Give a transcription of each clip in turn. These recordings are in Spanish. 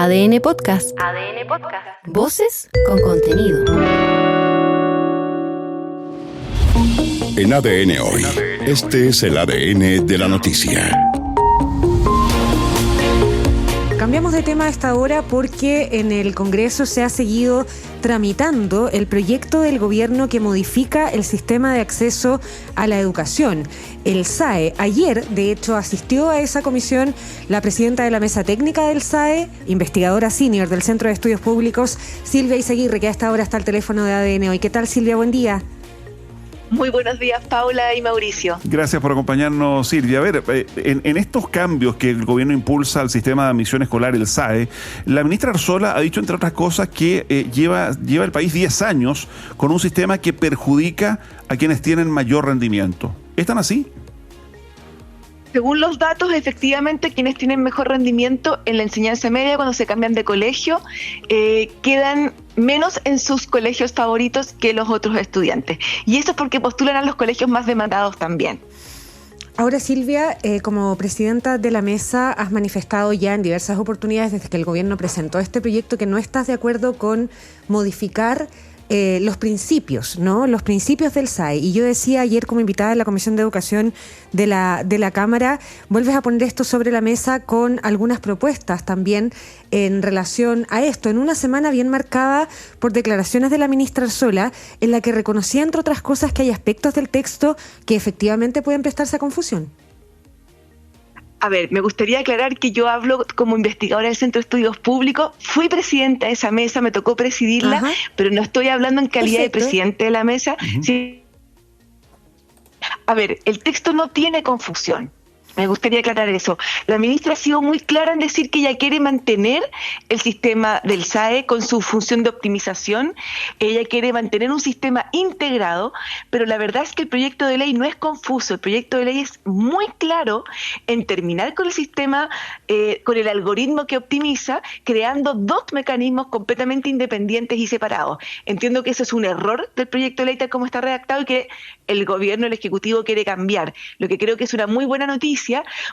ADN Podcast. ADN Podcast. Voces con contenido. En ADN Hoy, este es el ADN de la noticia. Cambiamos de tema a esta hora porque en el Congreso se ha seguido tramitando el proyecto del gobierno que modifica el sistema de acceso a la educación, el SAE. Ayer, de hecho, asistió a esa comisión la presidenta de la mesa técnica del SAE, investigadora senior del Centro de Estudios Públicos, Silvia Izaguirre, que a esta hora está al teléfono de ADN Hoy. ¿Qué tal, Silvia? Buen día. Muy buenos días, Paula y Mauricio. Gracias por acompañarnos, Silvia. A ver, en estos cambios que el gobierno impulsa al sistema de admisión escolar, el SAE, la ministra Arzola ha dicho, entre otras cosas, que lleva el país 10 años con un sistema que perjudica a quienes tienen mayor rendimiento. ¿Están así? Según los datos, efectivamente, quienes tienen mejor rendimiento en la enseñanza media, cuando se cambian de colegio, quedan menos en sus colegios favoritos que los otros estudiantes. Y eso es porque postulan a los colegios más demandados también. Ahora, Silvia, como presidenta de la mesa, has manifestado ya en diversas oportunidades desde que el gobierno presentó este proyecto que no estás de acuerdo con modificar los principios, ¿no? Los principios del SAE. Y yo decía ayer, como invitada a la Comisión de Educación de la Cámara, vuelves a poner esto sobre la mesa con algunas propuestas también en relación a esto, en una semana bien marcada por declaraciones de la ministra Arzola, en la que reconocía, entre otras cosas, que hay aspectos del texto que efectivamente pueden prestarse a confusión. A ver, me gustaría aclarar que yo hablo como investigadora del Centro de Estudios Públicos. Fui presidenta de esa mesa, me tocó presidirla, Ajá. Pero no estoy hablando en calidad de presidente de la mesa. Uh-huh. Sí. A ver, el texto no tiene confusión. Me gustaría aclarar eso. La ministra ha sido muy clara en decir que ella quiere mantener el sistema del SAE con su función de optimización. Ella quiere mantener un sistema integrado, pero la verdad es que el proyecto de ley no es confuso. El proyecto de ley es muy claro en terminar con el sistema, con el algoritmo que optimiza, creando dos mecanismos completamente independientes y separados. Entiendo que eso es un error del proyecto de ley tal como está redactado y que el gobierno, el Ejecutivo quiere cambiar. Lo que creo que es una muy buena noticia,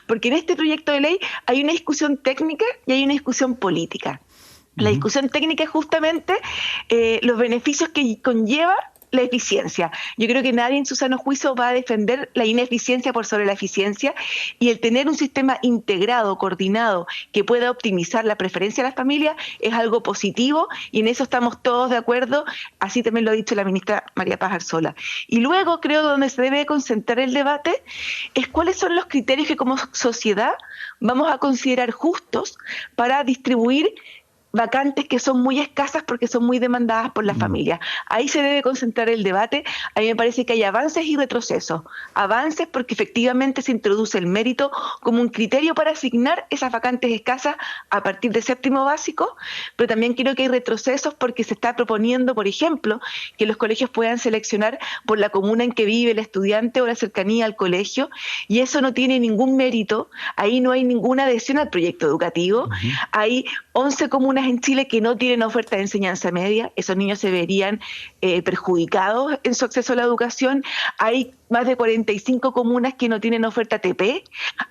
porque en este proyecto de ley hay una discusión técnica y hay una discusión política. La discusión técnica es justamente los beneficios que conlleva la eficiencia. Yo creo que nadie en su sano juicio va a defender la ineficiencia por sobre la eficiencia, y el tener un sistema integrado, coordinado, que pueda optimizar la preferencia de las familias es algo positivo, y en eso estamos todos de acuerdo, así también lo ha dicho la ministra María Paz Arzola. Y luego creo que donde se debe concentrar el debate es cuáles son los criterios que como sociedad vamos a considerar justos para distribuir vacantes que son muy escasas porque son muy demandadas por la familia. Ahí se debe concentrar el debate. A mí me parece que hay avances y retrocesos. Avances porque efectivamente se introduce el mérito como un criterio para asignar esas vacantes escasas a partir de séptimo básico, pero también creo que hay retrocesos porque se está proponiendo, por ejemplo, que los colegios puedan seleccionar por la comuna en que vive el estudiante o la cercanía al colegio, y eso no tiene ningún mérito. Ahí no hay ninguna adhesión al proyecto educativo. Hay 11 comunas en Chile que no tienen oferta de enseñanza media. Esos niños se verían perjudicados en su acceso a la educación. Hay más de 45 comunas que no tienen oferta TP.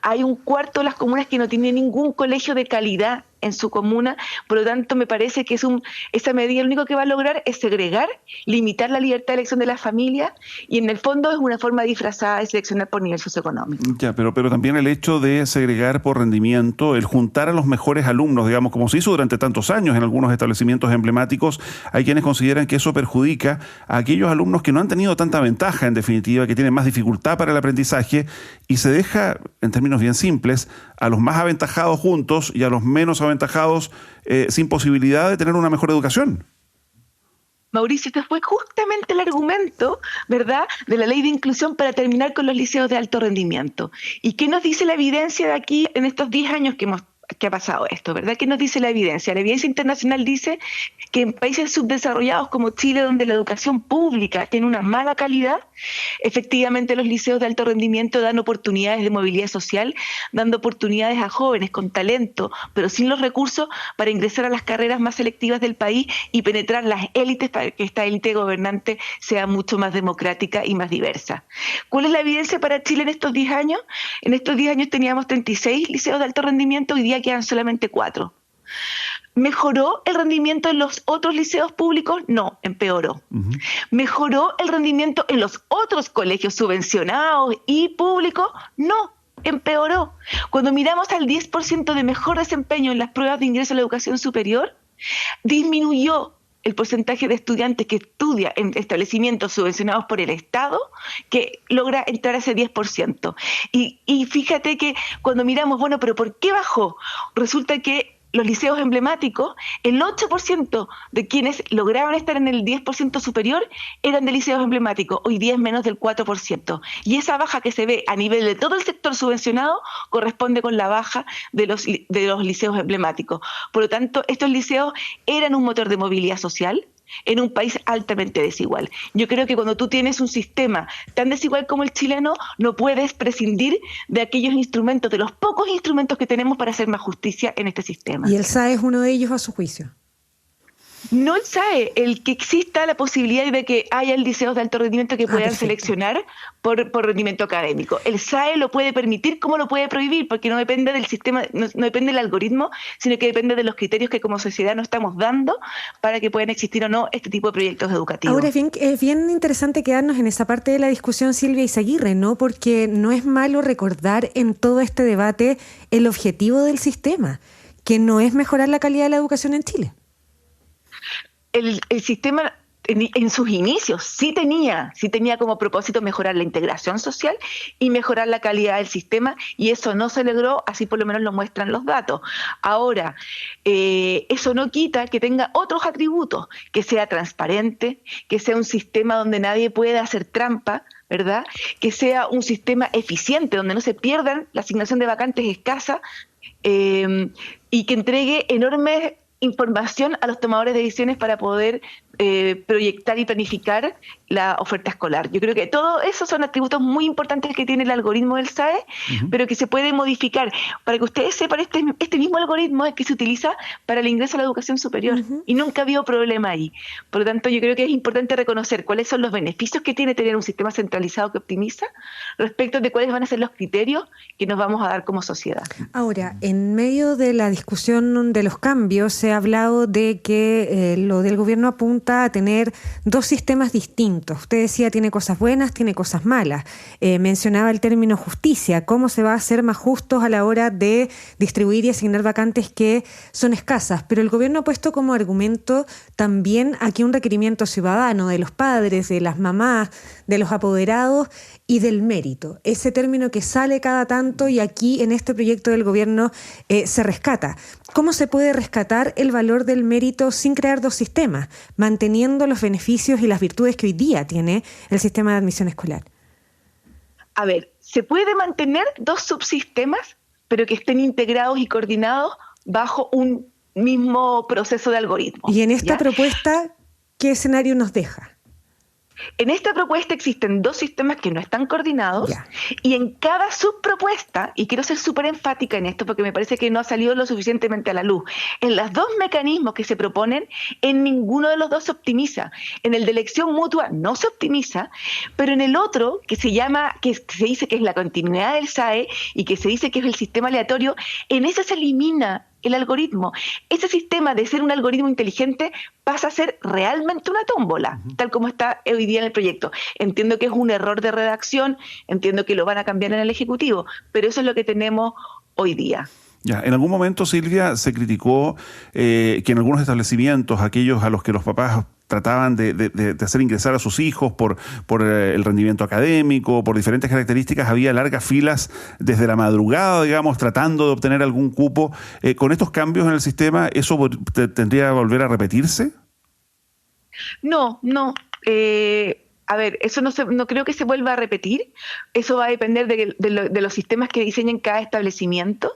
Hay un cuarto de las comunas que no tienen ningún colegio de calidad en su comuna. Por lo tanto, me parece que esa medida lo único que va a lograr es segregar, limitar la libertad de elección de las familias, y en el fondo es una forma disfrazada de seleccionar por nivel socioeconómico. Ya, pero también el hecho de segregar por rendimiento, el juntar a los mejores alumnos, digamos, como se hizo durante tantos años en algunos establecimientos emblemáticos, hay quienes consideran que eso perjudica a aquellos alumnos que no han tenido tanta ventaja, en definitiva, que tienen más dificultad para el aprendizaje, y se deja, en términos bien simples, a los más aventajados juntos y a los menos aventajados sin posibilidad de tener una mejor educación. Mauricio, este fue justamente el argumento, ¿verdad?, de la ley de inclusión para terminar con los liceos de alto rendimiento. ¿Y qué nos dice la evidencia de aquí en estos 10 años que ha pasado esto, ¿verdad? ¿Qué nos dice la evidencia? La evidencia internacional dice que en países subdesarrollados como Chile, donde la educación pública tiene una mala calidad, efectivamente los liceos de alto rendimiento dan oportunidades de movilidad social, dando oportunidades a jóvenes con talento, pero sin los recursos para ingresar a las carreras más selectivas del país y penetrar las élites para que esta élite gobernante sea mucho más democrática y más diversa. ¿Cuál es la evidencia para Chile en estos 10 años? En estos 10 años teníamos 36 liceos de alto rendimiento, hoy día quedan solamente 4. ¿Mejoró el rendimiento en los otros liceos públicos? No, empeoró. ¿Mejoró el rendimiento en los otros colegios subvencionados y públicos? No, empeoró. Cuando miramos al 10% de mejor desempeño en las pruebas de ingreso a la educación superior, disminuyó el porcentaje de estudiantes que estudia en establecimientos subvencionados por el Estado, que logra entrar a ese 10%. Y fíjate que cuando miramos, bueno, pero ¿por qué bajó? Resulta que los liceos emblemáticos, el 8% de quienes lograban estar en el 10% superior eran de liceos emblemáticos, hoy día es menos del 4%. Y esa baja que se ve a nivel de todo el sector subvencionado corresponde con la baja de los liceos emblemáticos. Por lo tanto, estos liceos eran un motor de movilidad social en un país altamente desigual. Yo creo que cuando tú tienes un sistema tan desigual como el chileno, no puedes prescindir de aquellos instrumentos, de los pocos instrumentos que tenemos para hacer más justicia en este sistema. ¿Y el SAE es uno de ellos a su juicio? No el SAE, el que exista la posibilidad de que haya liceos de alto rendimiento que puedan seleccionar por rendimiento académico. El SAE lo puede permitir, como lo puede prohibir, porque no depende del sistema, no depende del algoritmo, sino que depende de los criterios que como sociedad nos estamos dando para que puedan existir o no este tipo de proyectos educativos. Ahora es bien interesante quedarnos en esa parte de la discusión, Silvia Izaguirre, ¿no? Porque no es malo recordar en todo este debate el objetivo del sistema, que no es mejorar la calidad de la educación en Chile. El sistema en sus inicios sí tenía como propósito mejorar la integración social y mejorar la calidad del sistema, y eso no se logró, así por lo menos lo muestran los datos. Ahora, eso no quita que tenga otros atributos, que sea transparente, que sea un sistema donde nadie pueda hacer trampa, ¿verdad? Que sea un sistema eficiente, donde no se pierdan la asignación de vacantes escasa, y que entregue enormes información a los tomadores de decisiones para poder proyectar y planificar la oferta escolar. Yo creo que todo eso son atributos muy importantes que tiene el algoritmo del SAE, pero que se puede modificar. Para que ustedes sepan, este mismo algoritmo es que se utiliza para el ingreso a la educación superior y nunca ha habido problema ahí. Por lo tanto, yo creo que es importante reconocer cuáles son los beneficios que tiene tener un sistema centralizado que optimiza respecto de cuáles van a ser los criterios que nos vamos a dar como sociedad. Ahora, en medio de la discusión de los cambios, se ha hablado de que lo del gobierno apunta a tener dos sistemas distintos. Usted decía, tiene cosas buenas, tiene cosas malas. Mencionaba el término justicia, cómo se va a hacer más justos a la hora de distribuir y asignar vacantes que son escasas. Pero el gobierno ha puesto como argumento también aquí un requerimiento ciudadano de los padres, de las mamás, de los apoderados y del mérito. Ese término que sale cada tanto y aquí en este proyecto del gobierno se rescata. ¿Cómo se puede rescatar el valor del mérito sin crear dos sistemas, manteniendo los beneficios y las virtudes que hoy día tiene el sistema de admisión escolar? A ver, se puede mantener dos subsistemas, pero que estén integrados y coordinados bajo un mismo proceso de algoritmo. Y en esta propuesta, ¿qué escenario nos deja? En esta propuesta existen dos sistemas que no están coordinados y en cada subpropuesta, y quiero ser súper enfática en esto porque me parece que no ha salido lo suficientemente a la luz, en los dos mecanismos que se proponen, en ninguno de los dos se optimiza. En el de elección mutua no se optimiza, pero en el otro, que se dice que es la continuidad del SAE y que se dice que es el sistema aleatorio, en ese se elimina el algoritmo. Ese sistema de ser un algoritmo inteligente pasa a ser realmente una tómbola, tal como está hoy día en el proyecto. Entiendo que es un error de redacción, entiendo que lo van a cambiar en el Ejecutivo, pero eso es lo que tenemos hoy día. Ya, en algún momento, Silvia, se criticó que en algunos establecimientos, aquellos a los que los papás trataban de hacer ingresar a sus hijos por el rendimiento académico, por diferentes características, había largas filas desde la madrugada, digamos, tratando de obtener algún cupo. ¿Con estos cambios en el sistema, eso tendría que volver a repetirse? No. A ver, eso no creo que se vuelva a repetir. Eso va a depender de los sistemas que diseñen cada establecimiento,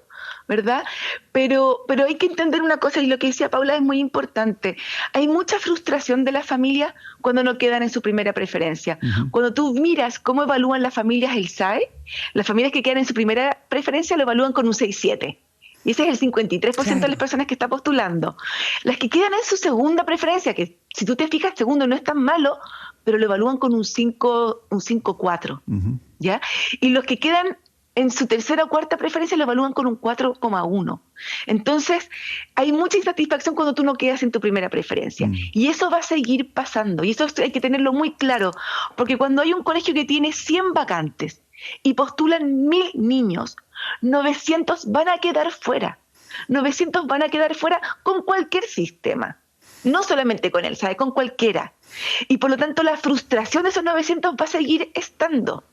¿verdad? Pero hay que entender una cosa, y lo que decía Paula es muy importante. Hay mucha frustración de las familias cuando no quedan en su primera preferencia. Cuando tú miras cómo evalúan las familias el SAE, las familias que quedan en su primera preferencia lo evalúan con un 6-7. Y ese es el 53% de las personas que está postulando. Las que quedan en su segunda preferencia, que si tú te fijas, segundo no es tan malo, pero lo evalúan con un 5-4, ¿ya? Y los que quedan en su tercera o cuarta preferencia lo evalúan con un 4,1. Entonces, hay mucha insatisfacción cuando tú no quedas en tu primera preferencia. Y eso va a seguir pasando. Y eso hay que tenerlo muy claro. Porque cuando hay un colegio que tiene 100 vacantes y postulan 1.000 niños, 900 van a quedar fuera. 900 van a quedar fuera con cualquier sistema. No solamente con él, ¿sabe? Con cualquiera. Y por lo tanto, la frustración de esos 900 va a seguir estando.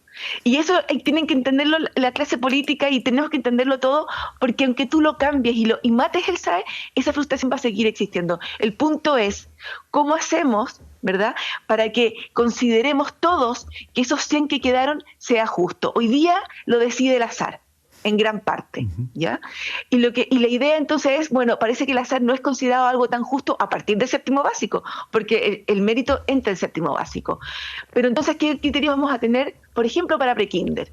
Y eso tienen que entenderlo la clase política y tenemos que entenderlo todo, porque aunque tú lo cambies y mates el SAE, esa frustración va a seguir existiendo. El punto es, ¿cómo hacemos, verdad, para que consideremos todos que esos 100 que quedaron sea justo? Hoy día lo decide el azar, en gran parte, ¿ya? Y la idea entonces es, bueno, parece que el azar no es considerado algo tan justo a partir del séptimo básico, porque el mérito entra en séptimo básico. Pero entonces, ¿qué criterios vamos a tener, por ejemplo, para prekinder?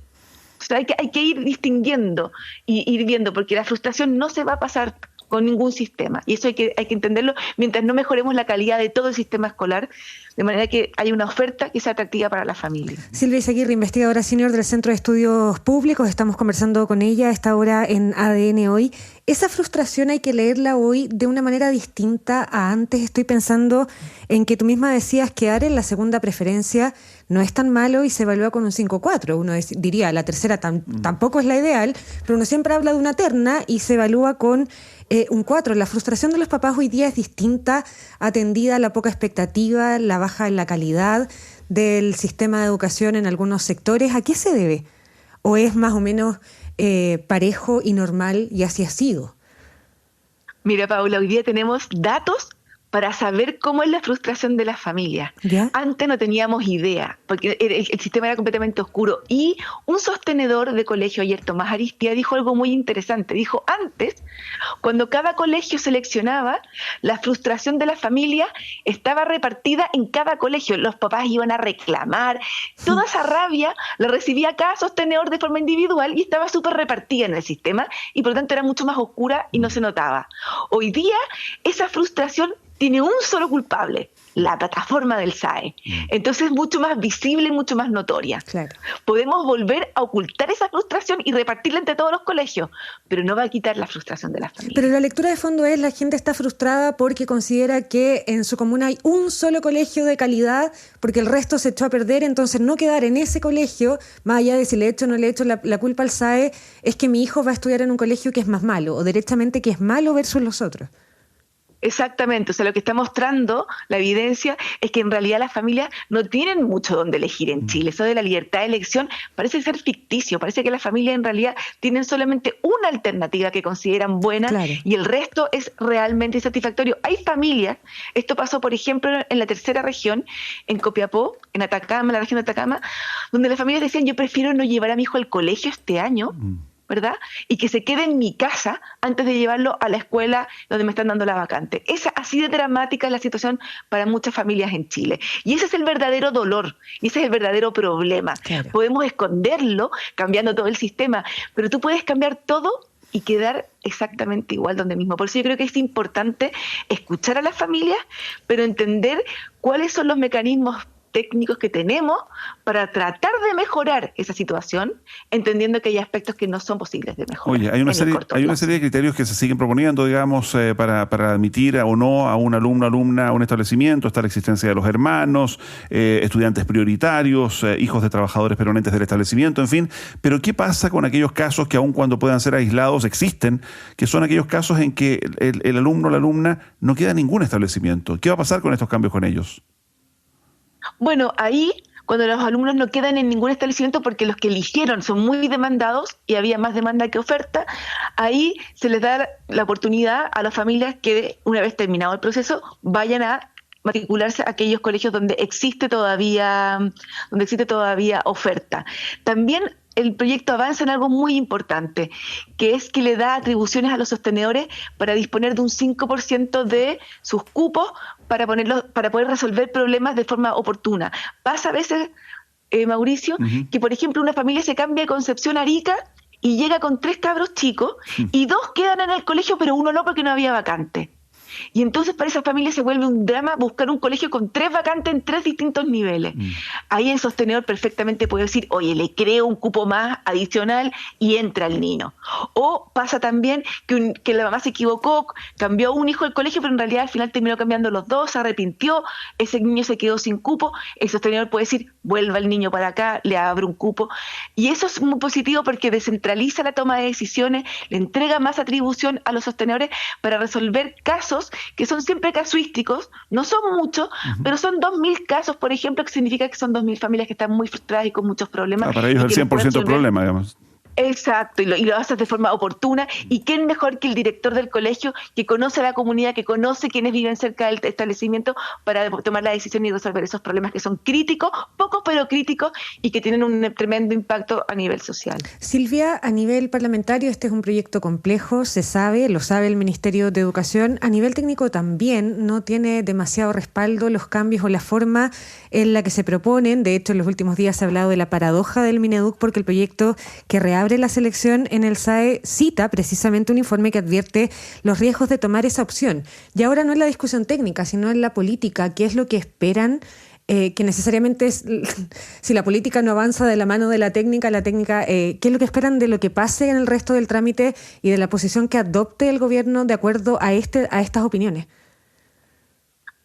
O sea, hay que ir distinguiendo y ir viendo, porque la frustración no se va a pasar con ningún sistema. Y eso hay que entenderlo mientras no mejoremos la calidad de todo el sistema escolar, de manera que haya una oferta que sea atractiva para la familia. Silvia Izaguirre, investigadora senior del Centro de Estudios Públicos, estamos conversando con ella a esta hora en ADN Hoy. Esa frustración hay que leerla hoy de una manera distinta a antes. Estoy pensando en que tú misma decías que quedar en la segunda preferencia no es tan malo y se evalúa con un 5,4. Uno diría, la tercera tampoco es la ideal, pero uno siempre habla de una terna y se evalúa con un 4. La frustración de los papás hoy día es distinta, atendida a la poca expectativa, la baja en la calidad del sistema de educación en algunos sectores. ¿A qué se debe? ¿O es más o menos parejo y normal y así ha sido? Mira, Paula, hoy día tenemos datos para saber cómo es la frustración de las familias. ¿Ya? Antes no teníamos idea, porque el sistema era completamente oscuro. Y un sostenedor de colegio ayer, Tomás Aristia, dijo algo muy interesante. Dijo, antes, cuando cada colegio seleccionaba, la frustración de la familia estaba repartida en cada colegio. Los papás iban a reclamar. Toda esa rabia la recibía cada sostenedor de forma individual y estaba súper repartida en el sistema y por lo tanto era mucho más oscura y no se notaba. Hoy día, esa frustración tiene un solo culpable, la plataforma del SAE. Entonces es mucho más visible, mucho más notoria. Claro. Podemos volver a ocultar esa frustración y repartirla entre todos los colegios, pero no va a quitar la frustración de las familias. Pero la lectura de fondo es, la gente está frustrada porque considera que en su comuna hay un solo colegio de calidad, porque el resto se echó a perder, entonces no quedar en ese colegio, más allá de si le he hecho o no le he hecho la culpa al SAE, es que mi hijo va a estudiar en un colegio que es más malo, o derechamente que es malo versus los otros. Exactamente, o sea, lo que está mostrando la evidencia es que en realidad las familias no tienen mucho donde elegir en Chile. Eso de la libertad de elección parece ser ficticio, parece que las familias en realidad tienen solamente una alternativa que consideran buena, claro, y el resto es realmente insatisfactorio. Hay familias, esto pasó por ejemplo en la tercera región, en Copiapó, en Atacama, la región de Atacama, donde las familias decían, yo prefiero no llevar a mi hijo al colegio este año, ¿verdad? Y que se quede en mi casa antes de llevarlo a la escuela donde me están dando la vacante. Así de dramática es la situación para muchas familias en Chile. Y ese es el verdadero dolor, y ese es el verdadero problema. Claro. Podemos esconderlo cambiando todo el sistema, pero tú puedes cambiar todo y quedar exactamente igual donde mismo. Por eso yo creo que es importante escuchar a las familias, pero entender cuáles son los mecanismos técnicos que tenemos para tratar de mejorar esa situación, entendiendo que hay aspectos que no son posibles de mejorar. Oye, hay una serie de criterios que se siguen proponiendo, digamos, para admitir o no a un alumno, alumna a un establecimiento. Está la existencia de los hermanos, estudiantes prioritarios, hijos de trabajadores permanentes del establecimiento, en fin. Pero ¿qué pasa con aquellos casos que aun cuando puedan ser aislados existen, que son aquellos casos en que el alumno o la alumna no queda en ningún establecimiento? ¿Qué va a pasar con estos cambios con ellos? Bueno, ahí cuando los alumnos no quedan en ningún establecimiento porque los que eligieron son muy demandados y había más demanda que oferta, ahí se les da la oportunidad a las familias que una vez terminado el proceso vayan a matricularse a aquellos colegios donde existe todavía oferta. También el proyecto avanza en algo muy importante, que es que le da atribuciones a los sostenedores para disponer de un 5% de sus cupos para poder resolver problemas de forma oportuna. Pasa a veces, Mauricio, que por ejemplo una familia se cambia de Concepción a Arica y llega con 3 cabros chicos y 2 quedan en el colegio, pero uno no porque no había vacante. Y entonces para esa familia se vuelve un drama buscar un colegio con 3 vacantes en 3 distintos niveles. Ahí el sostenedor perfectamente puede decir, oye, le creo un cupo más adicional y entra el niño. O pasa también que la mamá se equivocó, cambió un hijo del colegio, pero en realidad al final terminó cambiando los dos, se arrepintió, ese niño se quedó sin cupo, el sostenedor puede decir, vuelva el niño para acá, le abre un cupo. Y eso es muy positivo porque descentraliza la toma de decisiones, le entrega más atribución a los sostenedores para resolver casos que son siempre casuísticos, no son muchos, pero son 2.000 casos, por ejemplo, que significa que son 2.000 familias que están muy frustradas y con muchos problemas. Para ellos el 100% del problema, digamos. Exacto, y lo haces de forma oportuna. ¿Y quién mejor que el director del colegio, que conoce a la comunidad, que conoce quienes viven cerca del establecimiento, para tomar la decisión y resolver esos problemas que son críticos, pocos pero críticos, y que tienen un tremendo impacto a nivel social? Silvia, a nivel parlamentario este es un proyecto complejo, se sabe, lo sabe el Ministerio de Educación. A nivel técnico también no tiene demasiado respaldo los cambios o la forma en la que se proponen. De hecho, en los últimos días se ha hablado de la paradoja del Mineduc, porque el proyecto que reabre la selección en el SAE cita precisamente un informe que advierte los riesgos de tomar esa opción. Y ahora no es la discusión técnica, sino en la política. ¿Qué es lo que esperan? Que necesariamente es, si la política no avanza de la mano de la técnica, ¿qué es lo que esperan de lo que pase en el resto del trámite y de la posición que adopte el gobierno de acuerdo a estas opiniones?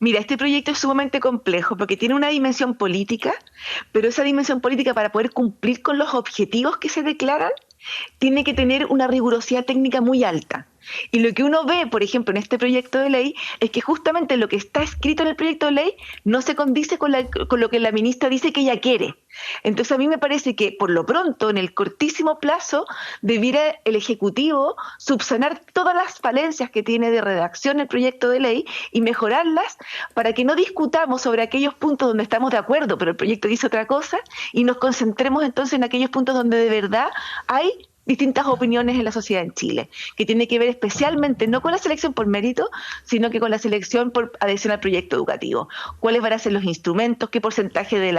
Mira, este proyecto es sumamente complejo porque tiene una dimensión política, pero esa dimensión política, para poder cumplir con los objetivos que se declaran, tiene que tener una rigurosidad técnica muy alta. Y lo que uno ve, por ejemplo, en este proyecto de ley, es que justamente lo que está escrito en el proyecto de ley no se condice con lo que la ministra dice que ella quiere. Entonces a mí me parece que por lo pronto, en el cortísimo plazo, debiera el Ejecutivo subsanar todas las falencias que tiene de redacción el proyecto de ley y mejorarlas para que no discutamos sobre aquellos puntos donde estamos de acuerdo, pero el proyecto dice otra cosa, y nos concentremos entonces en aquellos puntos donde de verdad hay distintas opiniones en la sociedad en Chile, que tiene que ver especialmente no con la selección por mérito, sino que con la selección por adhesión al proyecto educativo. ¿Cuáles van a ser los instrumentos? ¿Qué porcentaje de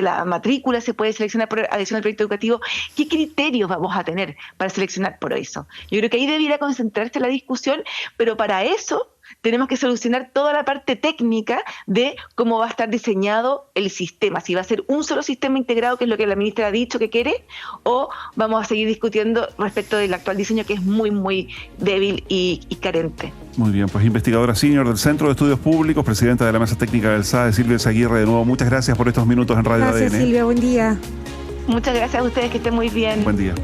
la matrícula se puede seleccionar por adhesión al proyecto educativo? ¿Qué criterios vamos a tener para seleccionar por eso? Yo creo que ahí debiera concentrarse la discusión, pero para eso tenemos que solucionar toda la parte técnica de cómo va a estar diseñado el sistema, si va a ser un solo sistema integrado, que es lo que la ministra ha dicho que quiere, o vamos a seguir discutiendo respecto del actual diseño, que es muy, muy débil y carente. Muy bien, pues investigadora senior del Centro de Estudios Públicos, presidenta de la Mesa Técnica del SAE, Silvia Eyzaguirre, de nuevo, muchas gracias por estos minutos en Radio ADN. Gracias, Silvia, buen día. Muchas gracias a ustedes, que estén muy bien. Buen día.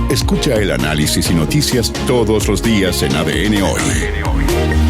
Escucha el análisis y noticias todos los días en ADN Hoy.